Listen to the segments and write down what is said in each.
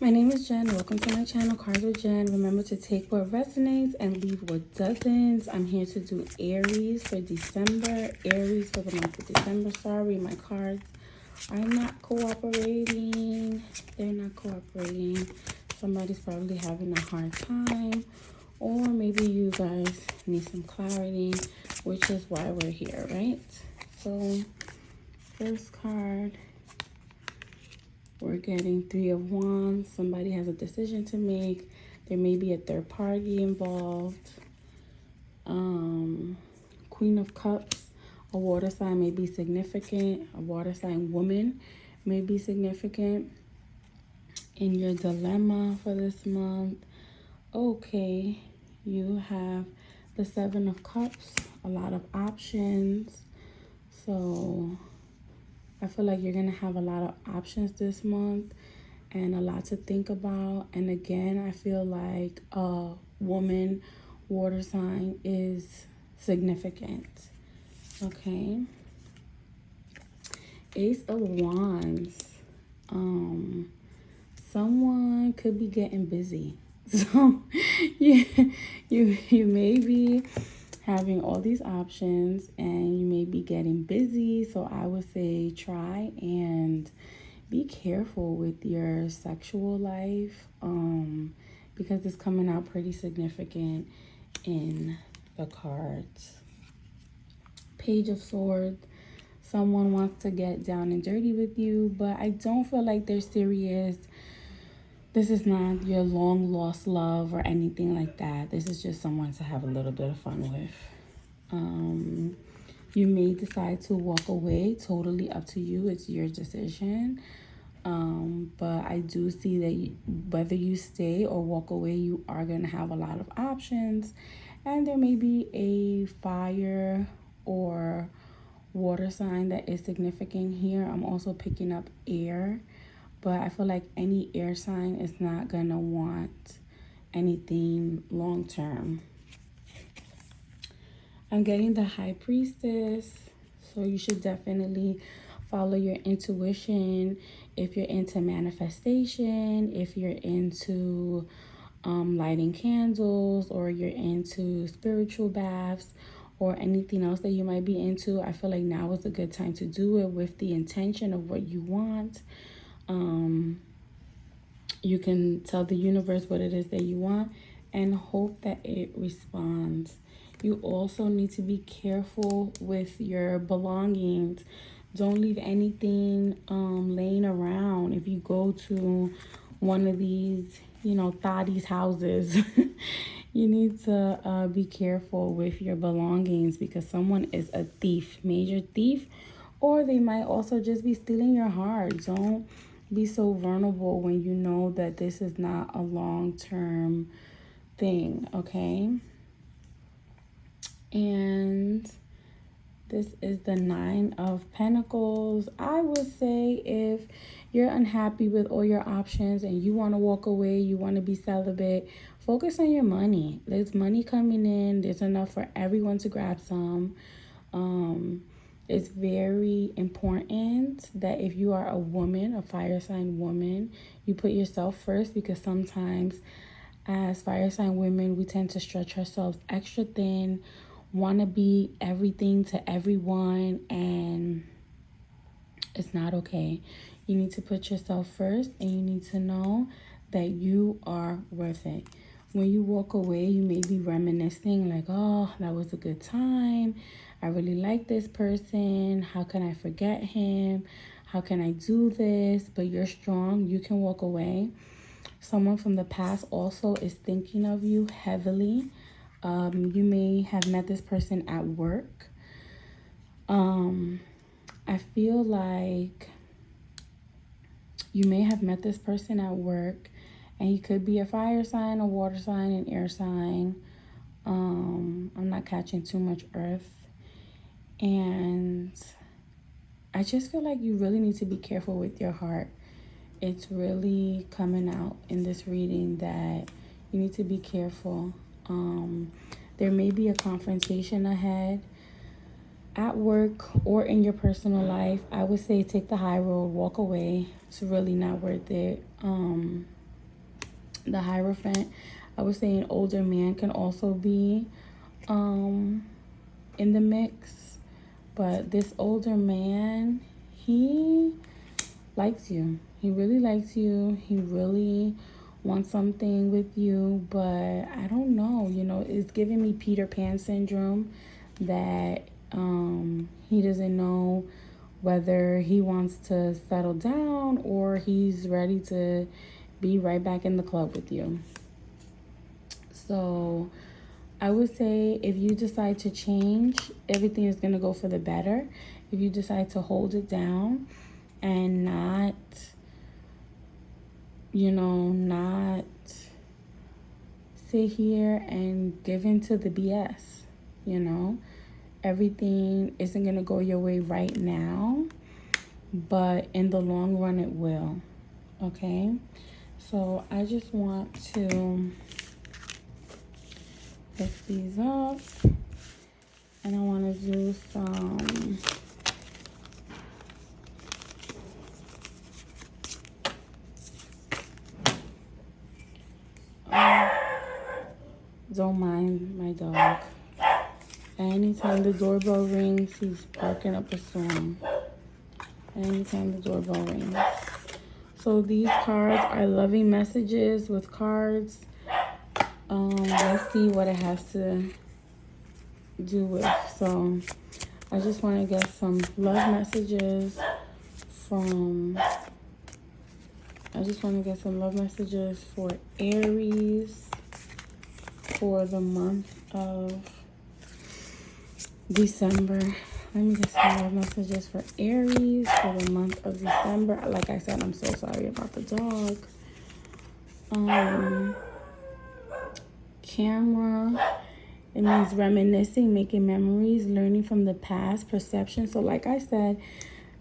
My name is Jen. Welcome to my channel, Cards with Jen. Remember to take what resonates and leave what doesn't. I'm here to do Aries for December. Aries for the month of December. Sorry, my cards are not cooperating. They're not cooperating. Somebody's probably having a hard time. Or maybe you guys need some clarity, which is why we're here, right? So, first card. We're getting Three of Wands. Somebody has a decision to make. There may be a third party involved. Queen of Cups. A water sign may be significant. A water sign woman may be significant in your dilemma for this month. Okay, you have the Seven of Cups. A lot of options. So I feel like you're going to have a lot of options this month and a lot to think about. And again, I feel like a woman water sign is significant. Okay. Ace of Wands. Someone could be getting busy. So you may be having all these options and you may be getting busy. So I would say try and be careful with your sexual life because it's coming out pretty significant in the cards. Page of Swords. Someone wants to get down and dirty with you, but I don't feel like they're serious. This is not your long lost love or anything like that. This is just someone to have a little bit of fun with. You may decide to walk away. Totally up to you. It's your decision. But I do see that whether you stay or walk away, you are going to have a lot of options. And there may be a fire or water sign that is significant here. I'm also picking up air. But I feel like any air sign is not going to want anything long term. I'm getting the High Priestess. So you should definitely follow your intuition. If you're into manifestation, if you're into lighting candles, or you're into spiritual baths, or anything else that you might be into, I feel like now is a good time to do it with the intention of what you want. You can tell the universe what it is that you want and hope that it responds. You also need to be careful with your belongings. Don't leave anything laying around. If you go to one of these, thotties houses, you need to be careful with your belongings because someone is a thief, major thief, or they might also just be stealing your heart. Don't be so vulnerable when you know that this is not a long-term thing, okay? And this is the Nine of Pentacles. I would say if you're unhappy with all your options and you want to walk away, you want to be celibate, focus on your money. There's money coming in. There's enough for everyone to grab some. It's very important that if you are a woman, a fire sign woman, you put yourself first, because sometimes as fire sign women, we tend to stretch ourselves extra thin, want to be everything to everyone, and it's not okay. You need to put yourself first, and you need to know that you are worth it. When you walk away, you may be reminiscing like, oh, that was a good time. I really like this person. How can I forget him? How can I do this? But you're strong. You can walk away. Someone from the past also is thinking of you heavily. You may have met this person at work. I feel like you may have met this person at work, and he could be a fire sign, a water sign, an air sign. I'm not catching too much earth. And I just feel like you really need to be careful with your heart. It's really coming out in this reading that you need to be careful. There may be a confrontation ahead at work or in your personal life. I would say take the high road, walk away. It's really not worth it. the Hierophant. I would say an older man can also be in the mix. But this older man, he likes you. He really likes you. He really wants something with you. But I don't know. You know, it's giving me Peter Pan syndrome, that he doesn't know whether he wants to settle down or he's ready to be right back in the club with you. So I would say if you decide to change, everything is going to go for the better. If you decide to hold it down and not, not sit here and give in to the BS, everything isn't going to go your way right now, but in the long run it will. Okay, so I just want to lift these up, and I want to do some don't mind my dog. Anytime the doorbell rings, he's barking up a storm. Anytime the doorbell rings. So these cards are loving messages with cards. Let's see what it has to do with. So I just want to get some love messages from. I just want to get some love messages for Aries for the month of December. Let me get some love messages for Aries for the month of December. Like I said, I'm so sorry about the dog. Camera. It means reminiscing, making memories, learning from the past, perception. So like I said,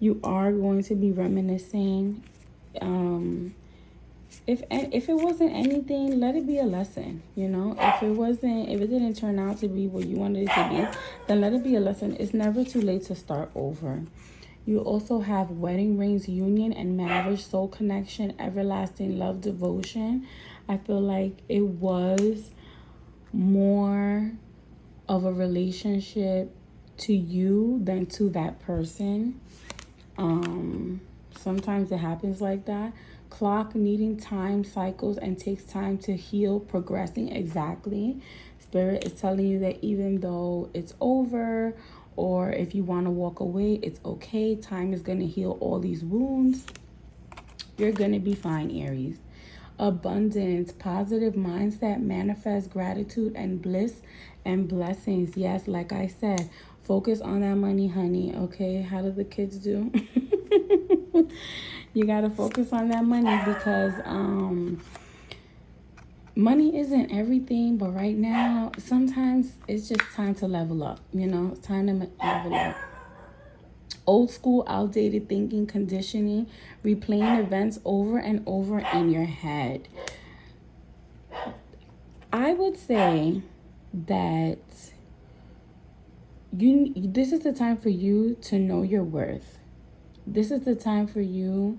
you are going to be reminiscing. If it wasn't anything, let it be a lesson. If it didn't turn out to be what you wanted it to be, then let it be a lesson. It's never too late to start over. You also have wedding rings, union and marriage, soul connection, everlasting love, devotion. I feel like it was more of a relationship to you than to that person. Sometimes it happens like that. Clock, needing time cycles and takes time to heal, progressing. Exactly. Spirit is telling you that even though it's over, or if you want to walk away, it's okay. Time is going to heal all these wounds. You're going to be fine, Aries. Abundance, positive mindset, manifest gratitude and bliss and blessings. Yes, like I said, focus on that money, honey. Okay, how do the kids do? You got to focus on that money, because money isn't everything, but right now, sometimes it's just time to level up. It's time to level up. Old school, outdated thinking, conditioning, replaying events over and over in your head. I would say that this is the time for you to know your worth. This is the time for you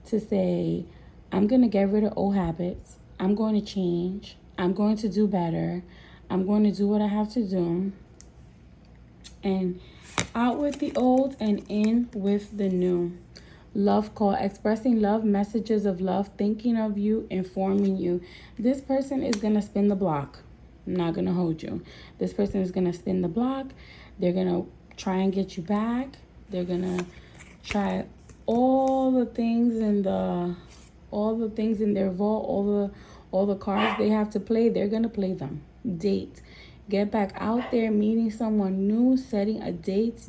to say, I'm going to get rid of old habits. I'm going to change. I'm going to do better. I'm going to do what I have to do. And out with the old and in with the new. Love call, expressing love, messages of love, thinking of you, informing you. This person is going to spin the block. I'm not going to hold you. This person is going to spin the block. They're going to try and get you back. They're going to try all the things in their vault, all the cards they have to play. They're going to play them. Date. Get back out there, meeting someone new, setting a date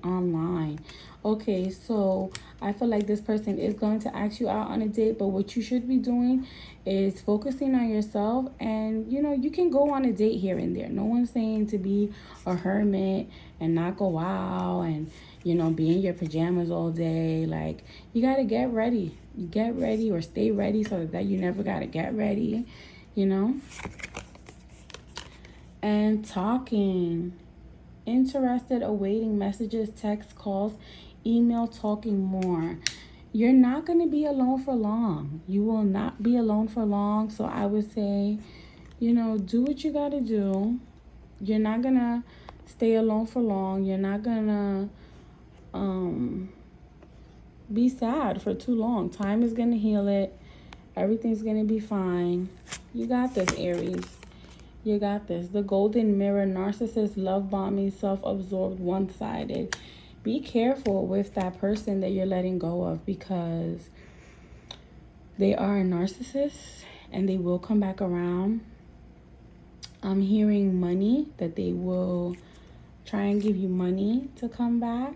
online. Okay, so I feel like this person is going to ask you out on a date, but what you should be doing is focusing on yourself. And, you can go on a date here and there. No one's saying to be a hermit and not go out and, be in your pajamas all day. Like, you got to get ready. You get ready or stay ready so that you never got to get ready, And talking. Interested, awaiting messages, text, calls, email, talking more. you're not going to be alone for long. You will not be alone for long. So I would say, you know, do what you got to do. You're not going to stay alone for long. You're not going to be sad for too long. Time is going to heal it. Everything's going to be fine. You got this, Aries. You got this. The golden mirror, narcissist, love bombing, self-absorbed, one-sided. Be careful with that person that you're letting go of, because they are a narcissist and they will come back around. I'm hearing money, that they will try and give you money to come back.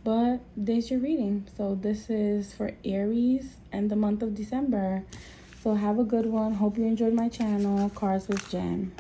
But there's your reading. So this is for Aries and the month of December. So have a good one. Hope you enjoyed my channel, Cards with Jen.